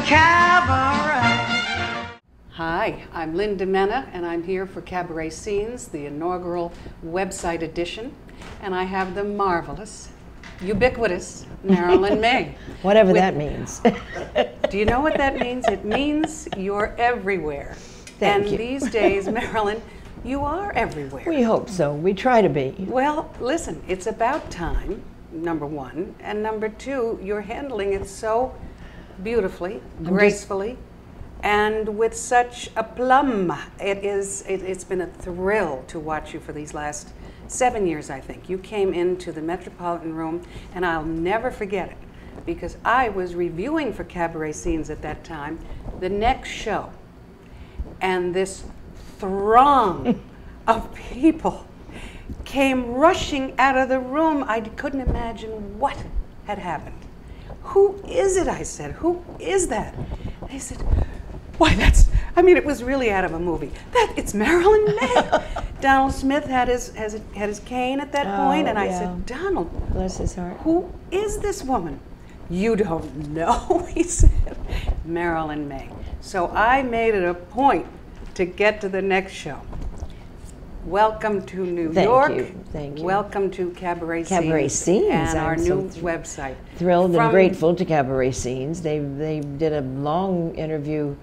Cabaret. Hi, I'm Lynn DiMenna, and I'm here for Cabaret Scenes, the inaugural website edition, and I have the marvelous, ubiquitous Marilyn Maye. Whatever that means. Do you know what that means? It means you're everywhere. Thank you. These days, Marilyn, you are everywhere. We hope so. We try to be. Well, listen, it's about time, number one, and number two, you're handling it so beautifully, gracefully, and with such aplomb. It's been a thrill to watch you for these last 7 years, I think. You came into the Metropolitan Room, and I'll never forget it, because I was reviewing for Cabaret Scenes at that time the next show, and this throng of people came rushing out of the room. I couldn't imagine what had happened. Who is it? I said, who is that? They said, why, it was really out of a movie. It's Marilyn Maye. Donald Smith had his cane at that point, and I said, Donald, bless his heart, who is this woman? You don't know, he said. Marilyn Maye. So I made it a point to get to the next show. Welcome to New York. Thank you. Welcome to Cabaret Scenes. Cabaret Scenes. And our new website. Thrilled and grateful to Cabaret Scenes. They did a long interview,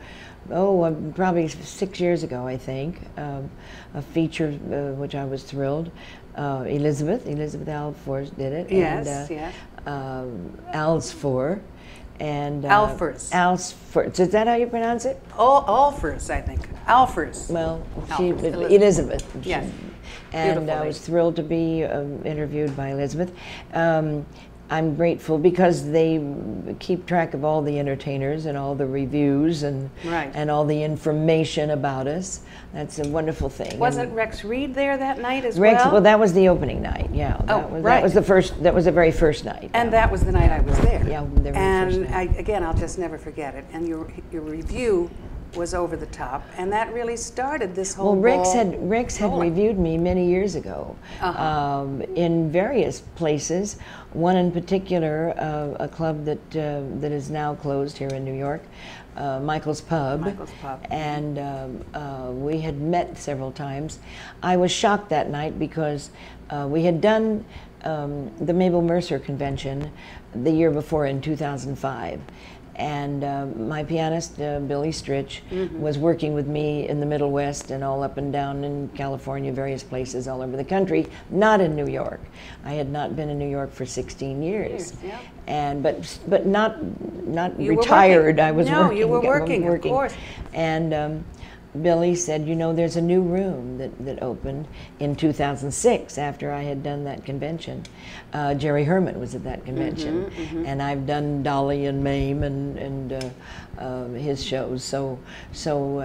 probably 6 years ago, I think, a feature which I was thrilled. Elizabeth Alfors did it. Yes, and, yes. Alsfor. And Alfors. Alfors. Is that how you pronounce it? Alfors, I think. Alfors. Well, Elizabeth. Yes. And Beautiful I was thrilled to be interviewed by Elizabeth. I'm grateful because they keep track of all the entertainers and all the reviews and all the information about us. That's a wonderful thing. Wasn't Rex Reed there that night as well? Well, that was the opening night. Yeah. That was the first. That was the very first night. And that was the night I was there. Yeah, the very first night. Again, I'll just never forget it. And your review was over the top, and that really started this whole. Well, Rex had reviewed me many years ago in various places. One in particular, a club that is now closed here in New York, Michael's Pub. Michael's Pub. And we had met several times. I was shocked that night because we had done the Mabel Mercer convention the year before in 2005. And my pianist, Billy Stritch, was working with me in the Middle West and all up and down in California, various places all over the country, not in New York. I had not been in New York for 16 years. Yeah. And but not retired. I was working. No, you were working, of course. And Billy said, you know, there's a new room that opened in 2006 after I had done that convention. Jerry Herman was at that convention, and I've done Dolly and Mame and his shows. So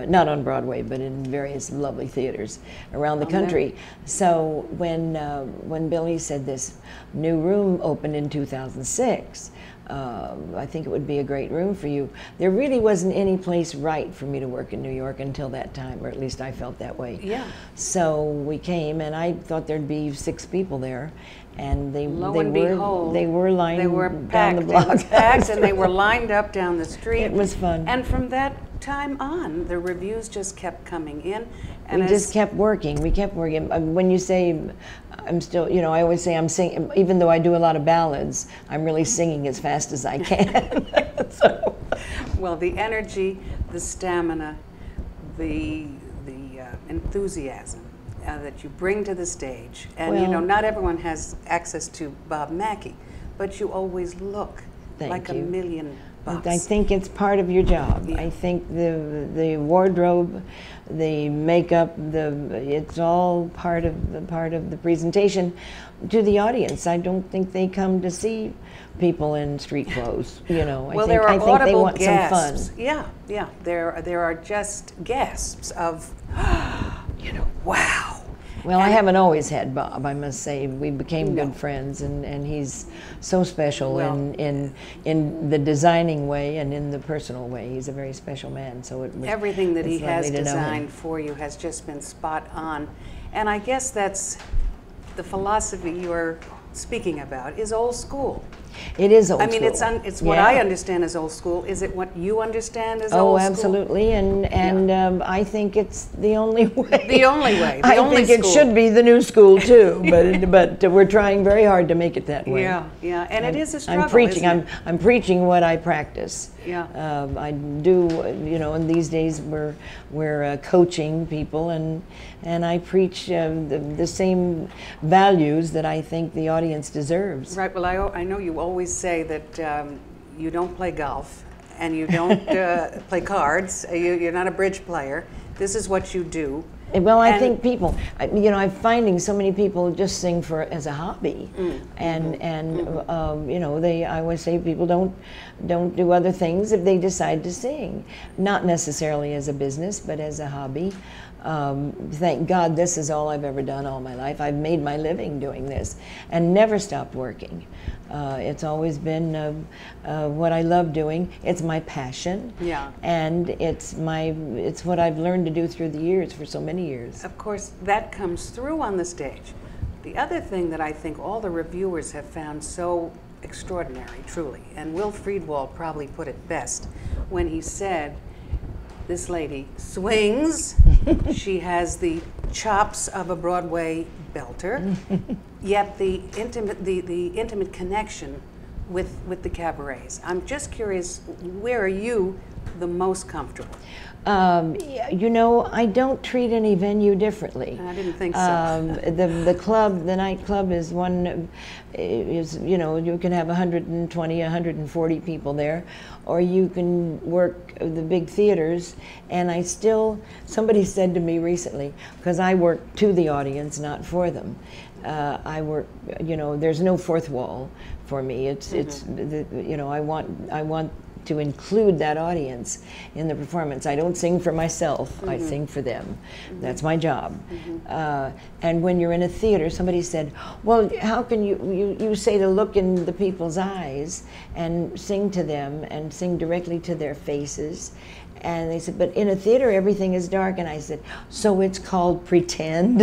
not on Broadway, but in various lovely theaters around the country. So when Billy said this new room opened in 2006. I think it would be a great room for you. There really wasn't any place right for me to work in New York until that time, or at least I felt that way. Yeah. So we came, and I thought there'd be 6 people there, and they were lined down the block. They were packed, and they were lined up down the street. It was fun. And from that time on, the reviews just kept coming in. And we just kept working. We kept working. When you say I'm still, I always say I'm singing, even though I do a lot of ballads, I'm really singing as fast as I can. So. Well, the energy, the stamina, the enthusiasm that you bring to the stage, and not everyone has access to Bob Mackie, but you always look like $1 million. I think it's part of your job. Yeah. I think the wardrobe, the makeup, it's all part of the presentation to the audience. I don't think they come to see people in street clothes. Well, there are audible they want gasps. Some fun. Yeah. There are just gasps of, wow. Well, I haven't always had Bob, I must say. We became good friends, and he's so special in the designing way and in the personal way. He's a very special man. So everything that he has designed for you has just been spot on. And I guess that's the philosophy you're speaking about is old school. It is old I mean, school. it's what I understand as old school. Is it what you understand as Oh, old school? absolutely, and I think it's the only way. The only way. I think it should be the new school too, but we're trying very hard to make it that way. Yeah, yeah, and it is a struggle. I'm preaching. Isn't it? I'm preaching what I practice. Yeah. I do, and these days we're coaching people, and I preach the same values that I think the audience deserves. Right. Well, I know you always say that you don't play golf and you don't play cards. You're not a bridge player. This is what you do. Well, I think people, I'm finding so many people just sing as a hobby, and I always say people don't do other things if they decide to sing, not necessarily as a business, but as a hobby. Thank God this is all I've ever done all my life. I've made my living doing this and never stopped working. It's always been what I love doing. It's my passion. Yeah. And it's what I've learned to do through the years, for so many years. Of course, that comes through on the stage. The other thing that I think all the reviewers have found so extraordinary, truly, and Will Friedwald probably put it best when he said, this lady swings, she has the chops of a Broadway belter, yet the intimate connection with the cabarets. I'm just curious, where are you the most comfortable? I don't treat any venue differently. I didn't think so. The nightclub is one, you can have 120, 140 people there, or you can work the big theaters. And somebody said to me recently, because I work to the audience, not for them. I work, there's no fourth wall for me. I want to include that audience in the performance. I don't sing for myself, I sing for them. That's my job. And when you're in a theater, somebody said, well, how can you say to look in the people's eyes and sing to them and sing directly to their faces? And they said, but in a theater everything is dark. And I said, so it's called pretend?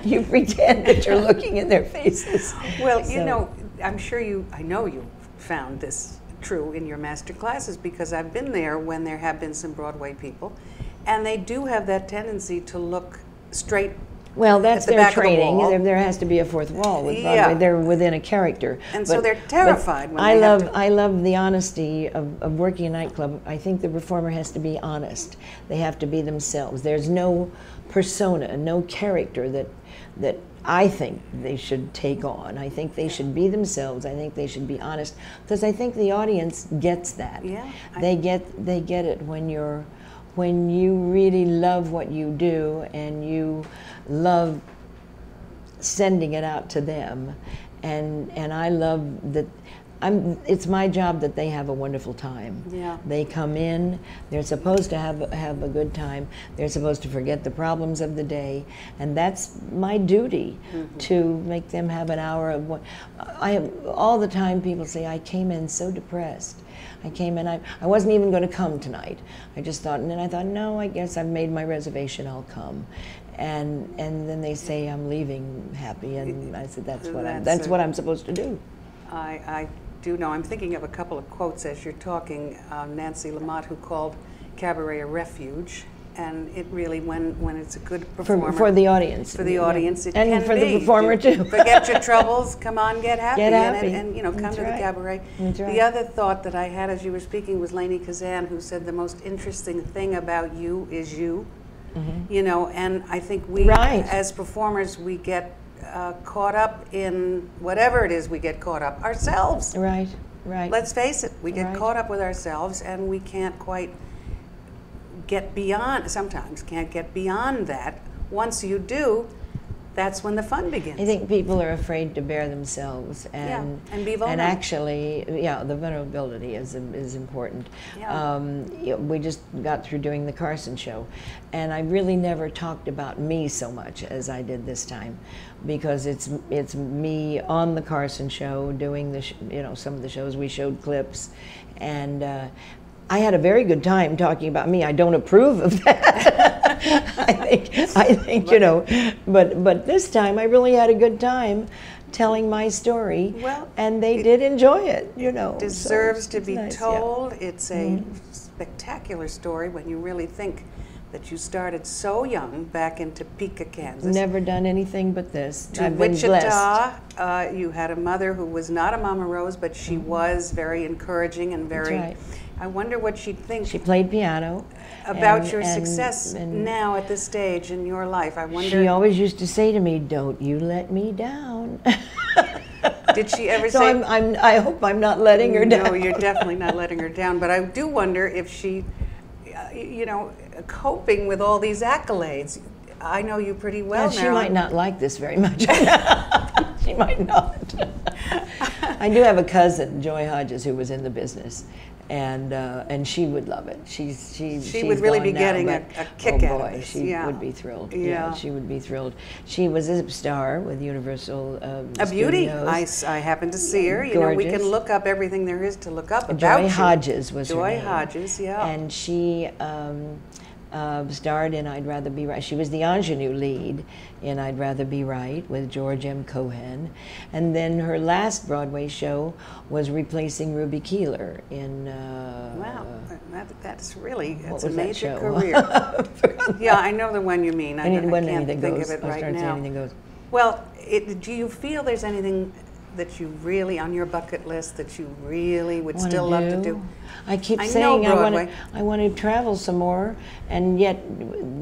You pretend that you're looking in their faces. Well, I know you found this true in your master classes, because I've been there when there have been some Broadway people, and they do have that tendency to look straight. Well, that's their training. The there has to be a fourth wall with Broadway. Yeah. They're within a character. And so they're terrified when I love the honesty of working a nightclub. I think the performer has to be honest. They have to be themselves. There's no persona, no character that I think they should take on. I think they should be themselves. I think they should be honest, because I think the audience gets that. Yeah, they get it when you really love what you do and you love sending it out to them, and I love that. It's my job that they have a wonderful time. Yeah. They come in, they're supposed to have a good time, they're supposed to forget the problems of the day, and that's my duty to make them have an hour of what. All the time people say, I came in so depressed. I came in, I wasn't even going to come tonight. I just thought, and then I thought, no, I guess I've made my reservation, I'll come. And then they say I'm leaving happy, and I said, that's what I'm supposed to do. I do know. I'm thinking of a couple of quotes as you're talking. Nancy Lamotte, who called Cabaret a refuge, and it really, when it's a good performer for the audience, it and can for be. the performer too. Forget your troubles, come on, get happy, and come That's to right. the cabaret. That's right. The other thought that I had as you were speaking was Lainey Kazan, who said the most interesting thing about you is you. And I think we, as performers, we get caught up in whatever it is we get caught up ourselves. Right. Let's face it, we get caught up with ourselves, and we can't quite sometimes can't get beyond that. Once you do, that's when the fun begins. I think people are afraid to bear themselves, and be vulnerable. And actually, the vulnerability is important. Yeah. We just got through doing the Carson show, and I really never talked about me so much as I did this time, because it's me on the Carson show doing some of the shows. We showed clips, and I had a very good time talking about me. I don't approve of that. I think but this time I really had a good time telling my story, Well, and they did enjoy it, you know. Deserves so to be nice, told. Yeah. It's a spectacular story when you really think that you started so young back in Topeka, Kansas. Never done anything but this. To I've been Wichita, blessed. You had a mother who was not a Mama Rose, but she was very encouraging and very. That's right. I wonder what she'd think. She played piano. About your success now at this stage in your life. I wonder. She always used to say to me, "Don't you let me down." Did she ever so say? I hope I'm not letting her down. No, you're definitely not letting her down. But I do wonder if she, you know, coping with all these accolades. I know you pretty well, She Marilyn. might not like this very much. She might not. I do have a cousin, Joy Hodges, who was in the business, and she would love it. She would really be now, getting a kick out of this. She Yeah. would be thrilled. Yeah. She would be thrilled. She was a star with Universal a beauty. Studios. I happened to see her. You know, we can look up everything there is to look up about Joy you. Hodges was her name. Joy Hodges, yeah. And she starred in I'd Rather Be Right. She was the ingenue lead in I'd Rather Be Right with George M. Cohan. And then her last Broadway show was replacing Ruby Keeler in... wow, that's really, it's a was that major show? career. Yeah, I know the one you mean. I can't Anything think Goes. of it I was right trying to say now. Anything Goes. Well, do you feel there's anything that you really, on your bucket list, that you really would still love to do? I keep I saying know I want to travel some more, and yet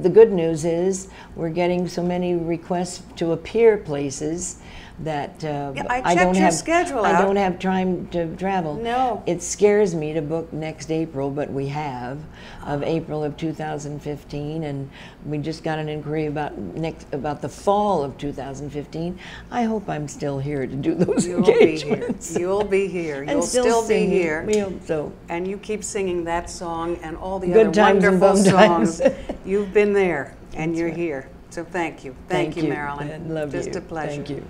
the good news is we're getting so many requests to appear places that I checked your schedule out. I don't have time to travel. No. It scares me to book next April, but we have, of April of 2015, and we just got an inquiry about the fall of 2015. I hope I'm still here to do those engagements. You'll be here. And You'll still be singing. here. We hope so. And you keep singing that song and all the Good other times and wonderful bum songs. times. You've been there, and That's you're right. here. So thank you. Thank you, Marilyn. And love Just you. a pleasure. Thank you.